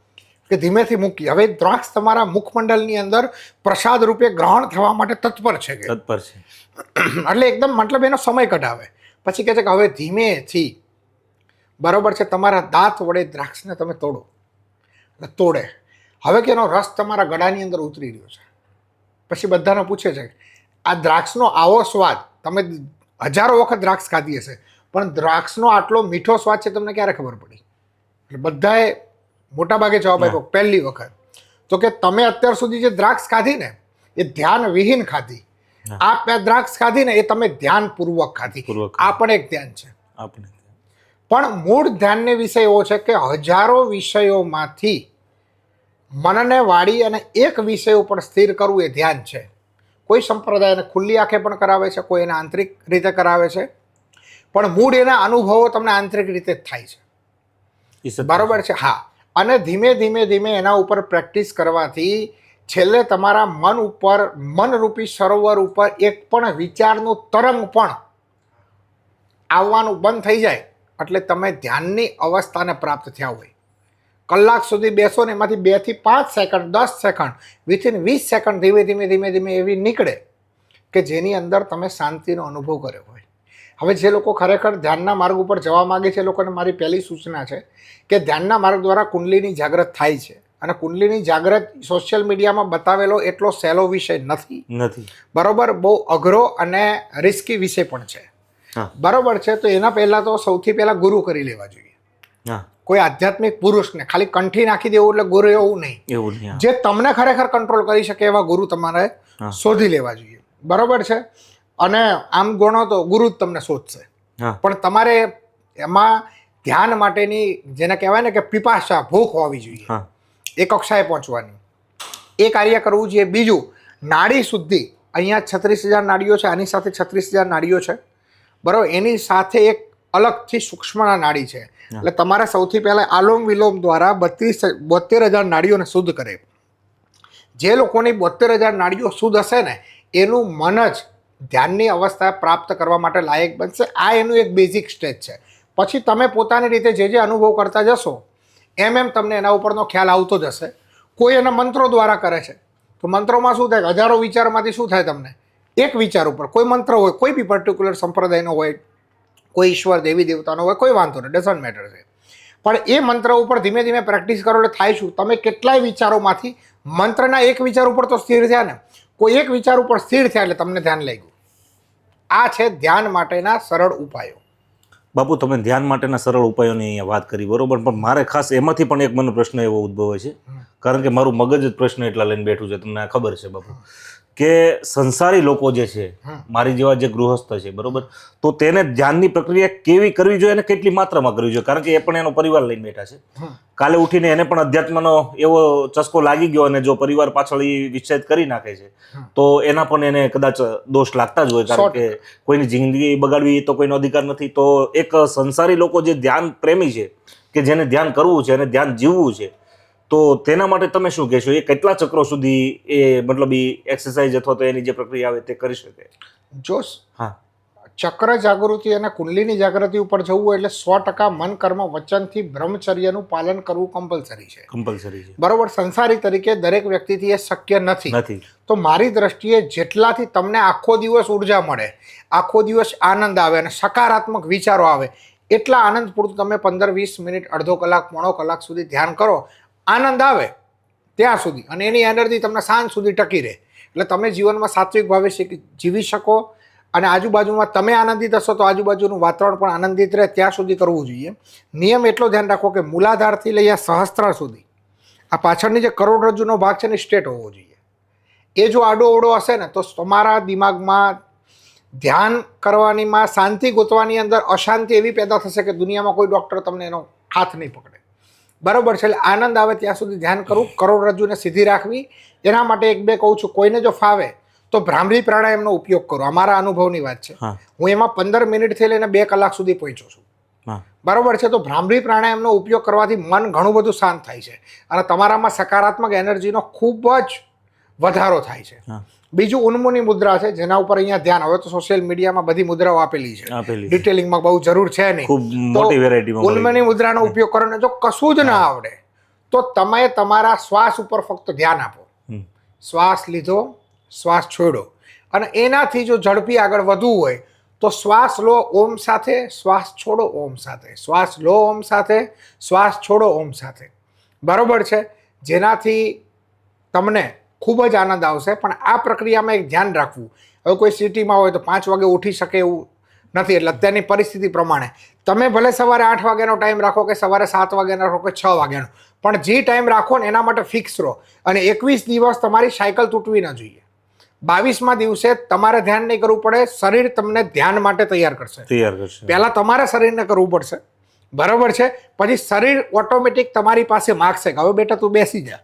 Speaker 2: કે ધીમેથી મૂકી. હવે દ્રાક્ષ તમારા મુખમંડળની અંદર પ્રસાદ રૂપે ગ્રહણ થવા માટે તત્પર છે કે
Speaker 1: તત્પર છે.
Speaker 2: એટલે એકદમ મતલબ એનો સમય કઢાવે. પછી કહે છે કે હવે ધીમેથી, બરોબર છે, તમારા દાંત વડે દ્રાક્ષને તમે તોડો. તોડે. હવે કે એનો રસ તમારા ગળાની અંદર ઉતરી રહ્યો છે. પછી બધાને પૂછે છે આ દ્રાક્ષનો આવો સ્વાદ, તમે હજારો વખત દ્રાક્ષ ખાધી હશે, પણ દ્રાક્ષનો આટલો મીઠો સ્વાદ છે તમને ક્યારે ખબર પડી? એટલે બધાએ મોટાભાગે જવાબ આપ્યો પહેલી વખત. તો કે તમે અત્યાર સુધી જે દ્રાક્ષ ખાધી ને એ ધ્યાન વિહીન ખાધી. આ દ્રાક્ષ ખાધી ને એ તમે ધ્યાનપૂર્વક ખાધી. આ પણ એક ધ્યાન છે. પણ મૂળ ધ્યાનને વિષય એવો છે કે હજારો વિષયોમાંથી મનને વાળી અને એક વિષય ઉપર સ્થિર કરવું એ ધ્યાન છે. કોઈ સંપ્રદાયને ખુલ્લી આંખે પણ કરાવે છે, કોઈ એને આંતરિક રીતે કરાવે છે, પણ મૂળ એના અનુભવો તમને આંતરિક રીતે જ થાય છે, બરોબર છે. હા, અને ધીમે ધીમે ધીમે એના ઉપર પ્રેક્ટિસ કરવાથી છેલ્લે તમારા મન ઉપર, મનરૂપી સરોવર ઉપર એક પણ વિચારનું તરંગ પણ આવવાનું બંધ થઈ જાય એટલે તમે ધ્યાનની અવસ્થાને પ્રાપ્ત થયા હોય. કલાક સુધી બેસો ને એમાંથી 2 થી 5 સેકન્ડ, 10 સેકન્ડ, વિથિન 20 સેકન્ડ ધીમે ધીમે ધીમે ધીમે એવી નીકળે કે જેની અંદર તમે શાંતિનો અનુભવ કર્યો હોય. હવે જે લોકો ખરેખર ધ્યાનના માર્ગ ઉપર જવા માગે છે એ લોકોને મારી પહેલી સૂચના છે કે ધ્યાનના માર્ગ દ્વારા કુંડલીની જાગૃત થાય છે. અને કુંડલીની જાગૃત સોશિયલ મીડિયામાં બતાવેલો એટલો સહેલો વિષય નથી, બરોબર, બહુ અઘરો અને રિસ્કી વિષય પણ છે.
Speaker 1: હા
Speaker 2: બરોબર છે. તો એના પહેલા તો સૌથી પહેલા ગુરુ કરી લેવા જોઈએ.
Speaker 1: હા
Speaker 2: કોઈ આધ્યાત્મિક પુરુષને ખાલી કંઠી નાખી દેવું એટલે ગુરુ એવું નહીં.
Speaker 1: એવું નહીં.
Speaker 2: જે તમને ખરેખર કંટ્રોલ કરી શકે એવા ગુરુ તમારે
Speaker 1: હા
Speaker 2: શોધી લેવા જોઈએ. બરોબર છે. અને આમ ગણો તો ગુરુ જ તમને શોધશે,
Speaker 1: હા
Speaker 2: પણ તમારે એમાં ધ્યાન માટેની જેને કહેવાય ને કે પીપાસા, ભૂખ હોવી જોઈએ.
Speaker 1: હા
Speaker 2: એ કક્ષાએ પહોંચવાની, એ કાર્ય કરવું જોઈએ. બીજું, નાડી શુદ્ધિ. અહીંયા 36,000 નાડીઓ છે, આની સાથે 36,000 નાડીઓ છે, બરાબર. એની સાથે એક અલગથી સૂક્ષ્મના નાડી છે. એટલે તમારે સૌથી પહેલાં આલોમ વિલોમ દ્વારા 72,000 નાડીઓને શુદ્ધ કરે. જે લોકોની 72,000 નાડીઓ શુદ્ધ હશે ને, એનું મન જ ધ્યાનની અવસ્થા પ્રાપ્ત કરવા માટે લાયક બનશે. આ એનું એક બેઝિક સ્ટેજ છે. પછી તમે પોતાની રીતે જે અનુભવ કરતા જશો એમ તમને એના ઉપરનો ખ્યાલ આવતો જશે. કોઈ એના મંત્રો દ્વારા કરે છે, તો મંત્રોમાં શું થાય? હજારો વિચારમાંથી શું થાય? તમને એક વિચાર ઉપર કોઈ મંત્ર હોય, કોઈ બી પર્ટિક્યુલર સંપ્રદાયનો હોય, કોઈ ઈશ્વર દેવી દેવતાનો હોય, કોઈ વાંધો નહીં, ડઝન્ટ મેટર છે. પણ એ મંત્ર ઉપર ધીમે ધીમે પ્રેક્ટિસ કરો એટલે થાય શું? તમે કેટલાય વિચારોમાંથી મંત્રના એક વિચાર ઉપર તો સ્થિર થયા ને, કોઈ એક વિચાર ઉપર સ્થિર થયા એટલે તમને ધ્યાન લઈ ગયું. આ છે ધ્યાન માટેના સરળ ઉપાયો.
Speaker 1: બાપુ, તમે ધ્યાન માટેના સરળ ઉપાયોની અહીંયા વાત કરી, બરોબર. પણ મારે ખાસ એમાંથી પણ એક મને પ્રશ્ન એવો ઉદ્ભવે છે, કારણ કે મારું મગજ જ પ્રશ્ન એટલા લઈને બેઠું છે. તમને ખબર છે બાપુ કે સંસારી લોકો જે છે, મારી જેવા જે ગૃહસ્થ છે, બરોબર, તો તેને ધ્યાનની પ્રક્રિયા કેવી કરવી જોઈએ અને કેટલી માત્રામાં કરવી જોઈએ? કારણ કે એ પણ એનો પરિવાર લઈને બેઠા છે. કાલે ઉઠીને એને પણ અધ્યાત્મનો એવો ચસ્કો લાગી ગયો અને જો પરિવાર પાછળ એ વિચ્છેદ કરી નાખે છે, તો એના પણ એને કદાચ દોષ લાગતા જ હોય. કારણ કે કોઈની જિંદગી બગાડવી તો કોઈનો અધિકાર નથી. તો એક સંસારી લોકો જે ધ્યાન પ્રેમી છે, કે જેને ધ્યાન કરવું છે અને ધ્યાન જીવવું છે, તો તેના માટે તમે શું કહેશો? એ કેટલા ચક્રો સુધી એ મતલબ એ એક્સરસાઇઝ અથવા તો એની જે પ્રક્રિયા આવે તે કરી શકે?
Speaker 2: જો
Speaker 1: હા,
Speaker 2: ચક્ર જાગૃતિ અને કુંડલીની જાગૃતિ ઉપર જવું હોય એટલે 100% મન, કર્મ, વચનથી બ્રહ્મચર્યનું પાલન કરવું કમ્પલસરી છે.
Speaker 1: કમ્પલસરી છે,
Speaker 2: બરોબર. સંસારી તરીકે દરેક વ્યક્તિથી એ શક્ય નથી. તો મારી દ્રષ્ટિએ જેટલાથી તમને આખો દિવસ ઉર્જા મળે, આખો દિવસ આનંદ આવે અને સકારાત્મક વિચારો આવે, એટલા આનંદ પૂરતું તમે 15-20 મિનિટ, અડધો કલાક, પોણો કલાક સુધી ધ્યાન કરો. આનંદ આવે ત્યાં સુધી, અને એની એનર્જી તમને સાંજ સુધી ટકી રહે. એટલે તમે જીવનમાં સાત્વિક ભાવે જીવી શકો, અને આજુબાજુમાં તમે આનંદિત હશો તો આજુબાજુનું વાતાવરણ પણ આનંદિત રહે. ત્યાં સુધી કરવું જોઈએ. નિયમ એટલો ધ્યાન રાખો કે મૂલાધારથી લઈ આ સહસ્ત્ર સુધી, આ પાછળની જે કરોડરજ્જુનો ભાગ છે ને, સ્ટેટ હોવો જોઈએ. એ જો આડો અવડો હશે ને, તો તમારા દિમાગમાં ધ્યાન કરવાનીમાં, શાંતિ ગોતવાની અંદર અશાંતિ એવી પેદા થશે કે દુનિયામાં કોઈ ડૉક્ટર તમને એનો હાથ નહીં પકડે. બરાબર છે. એટલે આનંદ આવે ત્યાં સુધી ધ્યાન કરવું, કરોડરજ્જુને સીધી રાખવી. એના માટે એક બે કહું છું, કોઈને જો ફાવે તો ભ્રામરી પ્રાણાયામનો ઉપયોગ કરો. અમારા અનુભવની વાત છે. હું એમાં 15 મિનિટથી લઈને 2 કલાક સુધી પહોંચ્યો છું. બરાબર છે. તો ભ્રામરી પ્રાણાયામનો ઉપયોગ કરવાથી મન ઘણું બધું શાંત થાય છે અને તમારામાં સકારાત્મક એનર્જીનો ખૂબ જ વધારો થાય છે. બીજું ઉન્મુની મુદ્રા છે, જેના ઉપર અહીંયા ધ્યાન. હવે તો સોશિયલ મીડિયામાં બધી મુદ્રાઓ આપેલી છે, ડિટેલિંગમાં બહુ જરૂર છે નહીં. ઉન્મુની મુદ્રાનો ઉપયોગ કરો. જો કશું જ ના આવડે તો તમે તમારા શ્વાસ ઉપર ફક્ત ધ્યાન આપો. શ્વાસ લીધો, શ્વાસ છોડો, અને એનાથી જો ઝડપી આગળ વધવું હોય તો શ્વાસ લો ઓમ સાથે, શ્વાસ છોડો ઓમ સાથે, શ્વાસ લો ઓમ સાથે, શ્વાસ છોડો ઓમ સાથે. બરોબર છે. જેનાથી તમને ખૂબ જ આનંદ આવશે. પણ આ પ્રક્રિયામાં એક ધ્યાન રાખવું. હવે કોઈ સિટીમાં હોય તો 5 વાગે ઉઠી શકે એવું નથી. એટલે અત્યારની પરિસ્થિતિ પ્રમાણે તમે ભલે સવારે 8 વાગ્યાનો ટાઈમ રાખો કે સવારે 7 વાગ્યાનો રાખો કે 6 વાગ્યાનો, પણ જે ટાઈમ રાખો ને એના માટે ફિક્સ રહો. અને 21 દિવસ તમારી સાયકલ તૂટવી ન જોઈએ. 22મા દિવસે તમારે ધ્યાન નહીં કરવું પડે, શરીર તમને ધ્યાન માટે તૈયાર કરશે. પહેલા તમારે શરીરને કરવું પડશે. બરોબર છે. પછી શરીર ઓટોમેટિક તમારી પાસે માગશે કે હવે બેટા તું બેસી જા,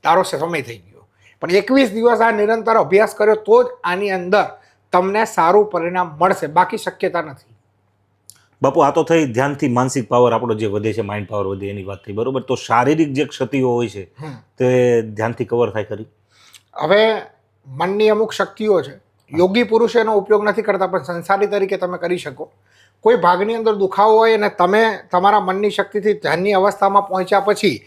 Speaker 2: તારો સમય થઈ ગયો. પણ 21 દિવસ આ નિરંતર અભ્યાસ કર્યો તો જ આની અંદર તમને સારું પરિણામ મળશે, બાકી શક્યતા નથી.
Speaker 1: બાપુ, આ તો થઈ ધ્યાનથી માનસિક પાવર આપણો જે વધે છે, માઇન્ડ પાવર વધે એની વાત થઈ, બરોબર. તો શારીરિક જે ક્ષતિઓ હોય છે તે ધ્યાનથી કવર થાય ખરી?
Speaker 2: હવે મનની અમુક શક્તિઓ છે, યોગી પુરુષ એનો ઉપયોગ નથી કરતા, પણ સંસારી તરીકે તમે કરી શકો. કોઈ ભાગની અંદર દુખાવો હોય અને તમે તમારા મનની શક્તિથી ધ્યાનની અવસ્થામાં પહોંચ્યા પછી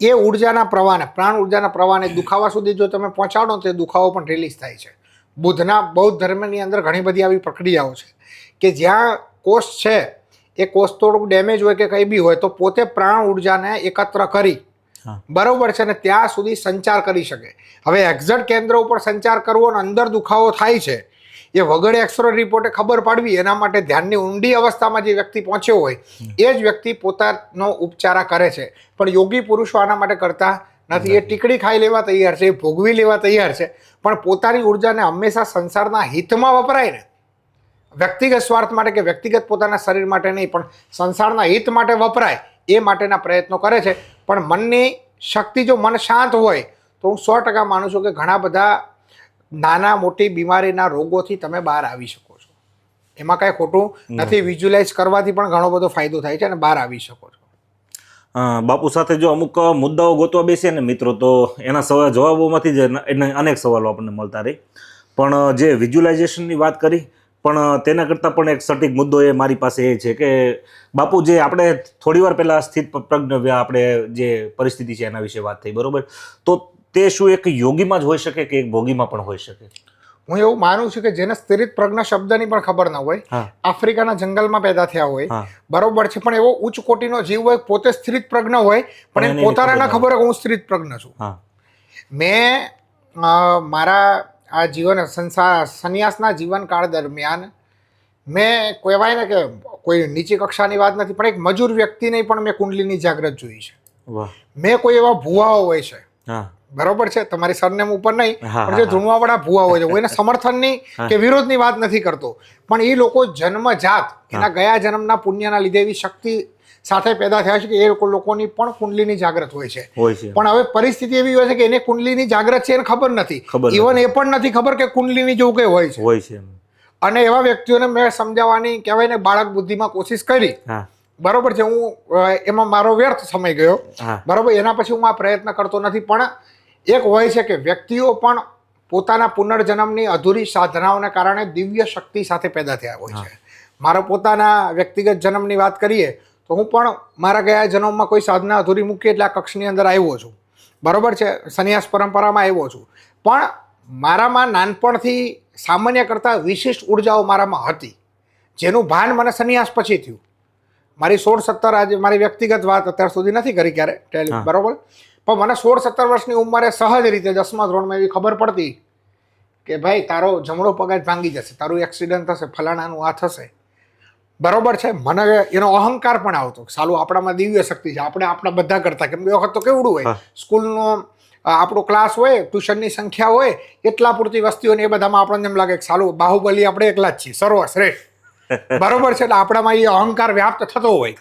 Speaker 2: એ ઉર્જાના પ્રવાહને, પ્રાણ ઉર્જાના પ્રવાહને દુખાવા સુધી જો તમે પહોંચાડો તો એ દુખાવો પણ રિલીઝ થાય છે. બૌદ્ધ ધર્મની અંદર ઘણી બધી આવી પ્રક્રિયાઓ છે કે જ્યાં કોષ છે એ કોષ થોડુંક ડેમેજ હોય કે કંઈ બી હોય તો પોતે પ્રાણ ઉર્જાને એકત્ર કરી, બરોબર છે, ને ત્યાં સુધી સંચાર કરી શકે. હવે એક્ઝેક્ટ કેન્દ્ર ઉપર સંચાર કરવો અને અંદર દુખાવો થાય છે એ વગર એક્સરે રિપોર્ટે ખબર પાડવી એના માટે ધ્યાનની ઊંડી અવસ્થામાં જે વ્યક્તિ પહોંચ્યો હોય એ જ વ્યક્તિ પોતાનો ઉપચારા કરે છે. પણ યોગી પુરુષો આના માટે કરતા નથી. એ ટીકડી ખાઈ લેવા તૈયાર છે, એ ભોગવી લેવા તૈયાર છે, પણ પોતાની ઉર્જાને હંમેશા સંસારના હિતમાં વપરાય ને, વ્યક્તિગત સ્વાર્થ માટે કે વ્યક્તિગત પોતાના શરીર માટે નહીં પણ સંસારના હિત માટે વપરાય એ માટેના પ્રયત્નો કરે છે. પણ મનની શક્તિ, જો મન શાંત હોય તો હું 100% માનું છું કે ઘણા બધા નાના મોટી બીમારીના રોગોથી તમે બહાર આવી શકો છો. એમાં કાંઈ ખોટું નથી. વિઝ્યુલાઇઝ કરવાથી પણ ઘણો બધો ફાયદો થાય છે અને બહાર આવી શકો છો.
Speaker 1: બાપુ સાથે જો અમુક મુદ્દાઓ ગોતવા બેસીએ ને મિત્રો, તો એના જવાબોમાંથી જ અનેક સવાલો આપણને મળતા રહી. પણ જે વિઝ્યુલાઇઝેશનની વાત કરી, પણ તેના કરતાં પણ એક સટીક મુદ્દો એ મારી પાસે એ છે કે બાપુ, જે આપણે થોડી વાર પહેલાં સ્થિત પ્રજ્ઞ આપણે જે પરિસ્થિતિ છે એના વિશે વાત થઈ, બરોબર? તો તે શું એક યોગીમાં જ હોઈ શકે કે એક ભોગીમાં પણ હોઈ શકે?
Speaker 2: હું એવું માનું છું કે જેને સ્થિરિત પ્રજ્ઞા શબ્દની પણ ખબર ન હોય, આફ્રિકાના જંગલમાં પેદા થયા હોય, બરોબર છે, પણ એવો ઉચ્ચ કોટીનો જીવ હોય, પોતે સ્થિરિત પ્રજ્ઞ હોય, પણ એને પોતાને ના ખબર હોય કે હું સ્થિરિત પ્રજ્ઞ છું. મેં મારા આ જીવન સંન્યાસના જીવનકાળ દરમિયાન મેં કહેવાય ને કે કોઈ નીચી કક્ષાની વાત નથી, પણ એક મજૂર વ્યક્તિને પણ મેં કુંડલીની જાગૃત જોઈ છે. મેં કોઈ એવા ભુવાઓ હોય છે, બરોબર છે, તમારી સરનેમ ઉપર નહીં, પણ જે ધૂણવાવાળા ભુવા હોય છે, હું એને સમર્થનની કે વિરોધની વાત નથી કરતો, પણ એ લોકો જન્મજાત એના ગયા જન્મના પુણ્યના લીધે એવી શક્તિ સાથે પેદા થયા છે કે એ લોકોની પણ કુંડલીની જાગૃત હોય છે. પણ હવે પરિસ્થિતિ એવી હોય છે કે એને કુંડલીની જાગૃત છે એને ખબર નથી. ઇવન એ પણ નથી ખબર કે કુંડલીની જો કઈ હોય છે. અને એવા વ્યક્તિઓને મેં સમજાવવાની કહેવાય ને બાળક બુદ્ધિમાં કોશિશ કરી, બરોબર છે. હું એમાં મારો વ્યર્થ સમય ગયો, બરોબર. એના પછી હું આ પ્રયત્ન કરતો નથી. પણ એક હોય છે કે વ્યક્તિઓ પણ પોતાના પુનર્જન્મની અધૂરી સાધનાઓને કારણે દિવ્ય શક્તિ સાથે પેદા થયા હોય છે. મારા પોતાના વ્યક્તિગત જન્મની વાત કરીએ તો હું પણ મારા ગયા જન્મમાં કોઈ સાધના અધૂરી મૂકી એટલે આ કક્ષની અંદર આવ્યો છું, બરોબર છે, સંન્યાસ પરંપરામાં આવ્યો છું. પણ મારામાં નાનપણથી સામાન્ય કરતાં વિશિષ્ટ ઉર્જાઓ મારામાં હતી, જેનું ભાન મને સંન્યાસ પછી થયું. મારી 16-17, આજે મારી વ્યક્તિગત વાત અત્યાર સુધી નથી કરી ક્યારે, બરોબર, પણ મને 16-17 વર્ષની ઉંમરે સહજ રીતે 10મા ધોરણમાં એવી ખબર પડતી કે ભાઈ તારો જમણો પગ જ ભાંગી જશે, તારું એક્સિડન્ટ થશે, ફલાણાનું આ થશે, બરોબર છે. મને એનો અહંકાર પણ આવતો, સાલું આપણામાં દિવ્ય શક્તિ છે, આપણે આપણા બધા કરતા. કેમ કે વખત તો કેવડું હોય, સ્કૂલનો આપણો ક્લાસ હોય, ટ્યુશનની સંખ્યા હોય, એટલા પૂરતી વસ્તીઓ ને એ બધામાં આપણને એમ લાગે કે સાલું બાહુબલી આપણે એકલા જ છીએ, સર્વશ્રેષ્ઠ, બરોબર છે. એટલે આપણામાં એ અહંકાર વ્યાપ્ત થતો હોય.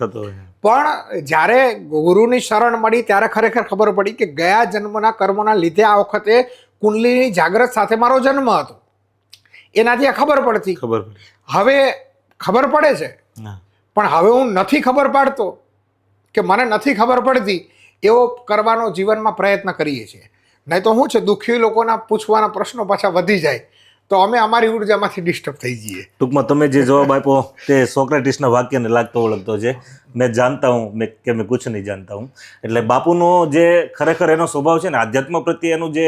Speaker 2: પણ જ્યારે ગુરુની શરણ મળી ત્યારે ખરેખર ખબર પડી કે ગયા જન્મના કર્મોના લીધે આ વખતે કુંડલીની જાગૃત સાથે મારો જન્મ હતો. એનાથી આ ખબર પડતી. હવે ખબર પડે છે, પણ હવે હું નથી ખબર પાડતો કે મને નથી ખબર પડતી એવો કરવાનો જીવનમાં પ્રયત્ન કરીએ છીએ. નહીં તો શું છે, દુઃખી લોકોના પૂછવાના પ્રશ્નો પાછા વધી જાય તો અમે અમારી ઉર્જામાંથી ડિસ્ટર્બ થઈ જઈએ.
Speaker 1: ટૂંકમાં તમે જે જવાબ આપ્યો તે સોક્રેટિસના વાક્યને લાગતો ઓળખતો છે, મેં જાણતા હું કે મેં કુછ નહીં જાણતા હું. એટલે બાપુનો જે ખરેખર એનો સ્વભાવ છે ને, આધ્યાત્મ પ્રત્યે એનું જે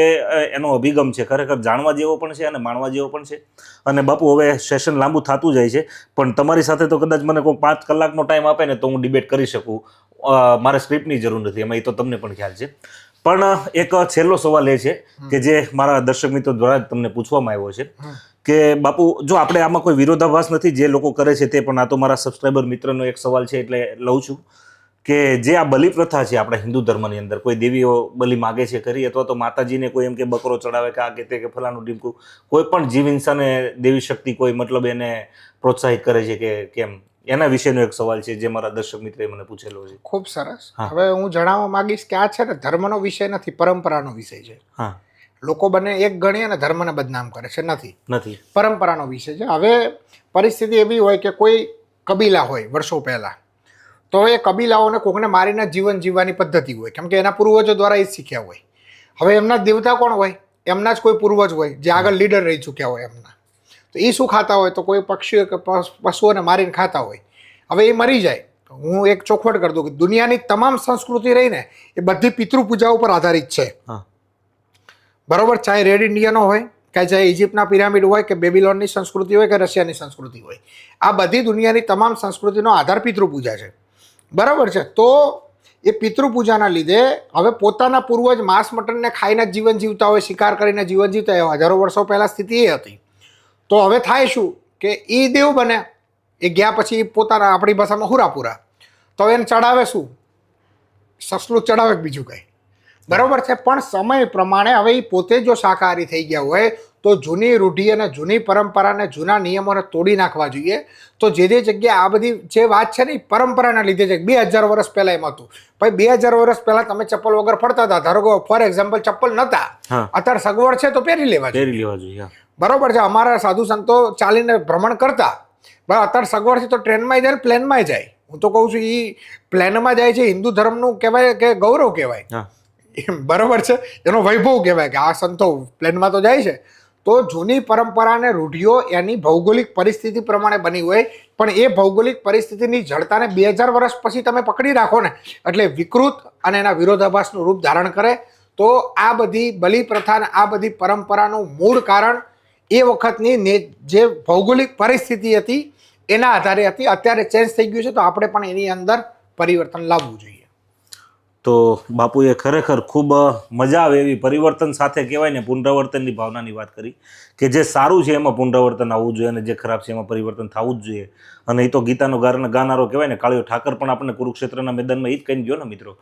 Speaker 1: એનો અભિગમ છે, ખરેખર જાણવા જેવો પણ છે અને માણવા જેવો પણ છે. અને બાપુ, હવે સેશન લાંબુ થતું જાય છે, પણ તમારી સાથે તો કદાચ મને કોઈ 5 કલાકનો ટાઈમ આપે ને તો હું ડિબેટ કરી શકું. મારે સ્ક્રિપ્ટની જરૂર નથી, એમાં એ તો તમને પણ ખ્યાલ છે. પણ એક છેલ્લો સવાલ એ છે કે જે મારા દર્શક મિત્રો દ્વારા તમને પૂછવામાં આવ્યો છે કે બાપુ, જો આપણે આમાં કોઈ વિરોધાભાસ નથી, જે લોકો કરે છે તે, પણ આ તો મારા સબસ્ક્રાઈબર મિત્રનો એક સવાલ છે એટલે લઉં છું કે જે આ બલિ પ્રથા છે આપણા હિન્દુ ધર્મની અંદર, કોઈ દેવીઓ બલિ માગે છે કરી, અથવા તો માતાજીને કોઈ એમ કે બકરો ચડાવે કે આ કે તે કે ફલાણું ડીમકું, કોઈ પણ જીવ ઇન્સાને દેવી શક્તિ કોઈ મતલબ એને પ્રોત્સાહિત કરે છે કે કેમ, એના વિશેનો એક સવાલ છે જે મારા દર્શક મિત્રએ મને પૂછેલો છે.
Speaker 2: ખૂબ સરસ. હવે હું જણાવવા માંગીશ કે આ છે ને ધર્મનો વિષય નથી, પરંપરાનો વિષય છે. લોકો બંને એક ગણી અને ધર્મને બદનામ કરે છે, નથી, પરંપરાનો વિષય છે. હવે પરિસ્થિતિ એવી હોય કે કોઈ કબીલા હોય વર્ષો પહેલા, તો એ કબીલાઓને કોકને મારીને જીવન જીવવાની પદ્ધતિ હોય, કેમ કે એના પૂર્વજો દ્વારા એ શીખ્યા હોય. હવે એમના દેવતા કોણ હોય? એમના જ કોઈ પૂર્વજ હોય જે આગળ લીડર રહી ચૂક્યા હોય એમના. તો એ શું ખાતા હોય? તો કોઈ પક્ષીઓ કે પશુઓને મારીને ખાતા હોય. હવે એ મરી જાય, હું એક ચોખવટ કરી દઉં કે દુનિયાની તમામ સંસ્કૃતિ રહીને એ બધી પિતૃ પૂજા ઉપર આધારિત છે, બરોબર. ચાહે રેડ ઇન્ડિયનો હોય, કે ચાહે ઇજિપ્તના પિરામિડ હોય, કે બેબીલોનની સંસ્કૃતિ હોય, કે રશિયાની સંસ્કૃતિ હોય, આ બધી દુનિયાની તમામ સંસ્કૃતિનો આધાર પિતૃ પૂજા છે, બરાબર છે. તો એ પિતૃ પૂજાના લીધે હવે પોતાના પૂર્વજ માંસ મટનને ખાઈને જીવન જીવતા હોય, શિકાર કરીને જીવન જીવતા હોય, હજારો વર્ષો પહેલા સ્થિતિ એ હતી. તો હવે થાય શું કે એ દેવ બને, એ ગયા પછી પોતાના આપણી ભાષામાં હુરાપુરા, તો એને ચડાવે શું? સસલું ચડાવે કે બીજું કંઈ, બરોબર છે. પણ સમય પ્રમાણે હવે એ પોતે જો શાકાહારી થઈ ગયા હોય તો જૂની રૂઢિ અને જૂની પરંપરાને જૂના નિયમોને તોડી નાખવા જોઈએ. તો જે જગ્યાએ આ બધી જે વાત છે ને એ પરંપરાના લીધે છે. 2000 વર્ષ પહેલા એમ હતું ભાઈ, 2000 વર્ષ પહેલા તમે ચપ્પલ વગર ફરતા હતા, ધારો કે ફોર એક્ઝામ્પલ ચપ્પલ નતા, અત્યારે સગવડ છે તો પહેરી લેવા
Speaker 1: જોઈએ.
Speaker 2: બરોબર છે. અમારા સાધુ સંતો ચાલીને ભ્રમણ કરતા, બરાબર, અત્યારે સગવડ છે તો ટ્રેનમાં જાય, પ્લેનમાં જાય. હું તો કહું છું એ પ્લેનમાં જાય છે, હિન્દુ ધર્મનું કહેવાય કે ગૌરવ કહેવાય, બરોબર છે, એનો વૈભવ કહેવાય કે આ સંતો પ્લેનમાં તો જાય છે. તો જૂની પરંપરા અને રૂઢિઓ એની ભૌગોલિક પરિસ્થિતિ પ્રમાણે બની હોય, પણ એ ભૌગોલિક પરિસ્થિતિની જડતાને 2000 વર્ષ પછી તમે પકડી રાખો ને એટલે વિકૃત અને એના વિરોધાભાસનું રૂપ ધારણ કરે. તો આ બધી બલિ પ્રથા અને આ બધી પરંપરાનું મૂળ કારણ એ વખતની જે ભૌગોલિક પરિસ્થિતિ હતી એના આધારે હતી. અત્યારે ચેન્જ થઈ ગયું છે તો આપણે પણ એની અંદર પરિવર્તન લાવવું જોઈએ.
Speaker 1: તો બાપુએ ખરેખર ખૂબ મજા આવે એવી પરિવર્તન સાથે કહેવાય ને પુનરાવર્તનની ભાવનાની વાત કરી કે જે સારું છે એમાં પુનરાવર્તન આવવું જોઈએ અને જે ખરાબ છે એમાં પરિવર્તન થવું જ જોઈએ. અને એ તો ગીતાનો ગાનારો કહેવાય ને, કાળિયો ઠાકર પણ આપણને કુરુક્ષેત્રના મેદાનમાં એ જ કહીને ગયો ને મિત્રો.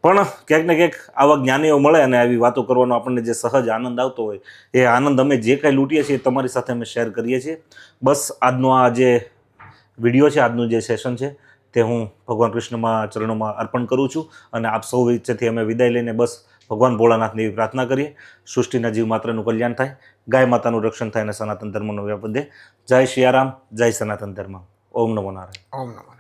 Speaker 1: પણ ક્યાંક ને ક્યાંક આવા જ્ઞાનીઓ મળે અને આવી વાતો કરવાનો આપણને જે સહજ આનંદ આવતો હોય એ આનંદ અમે જે કાંઈ લૂંટીએ છીએ તમારી સાથે અમે શેર કરીએ છીએ. બસ આજનો આ જે વિડીયો છે, આજનું જે સેશન છે તે હું ભગવાન કૃષ્ણમાં ચરણોમાં અર્પણ કરું છું અને આપ સૌ વચ્ચેથી અમે વિદાય લઈને બસ ભગવાન ભોળાનાથની એવી પ્રાર્થના કરીએ સૃષ્ટિના જીવ માત્રનું કલ્યાણ થાય, ગાય માતાનું રક્ષણ થાય અને સનાતન ધર્મનો વ્યાપ વધે. જય સિયારામ, જય સનાતન ધર્મ. ઓમ નમો નારાયણ.
Speaker 2: ઓમ નમઃ.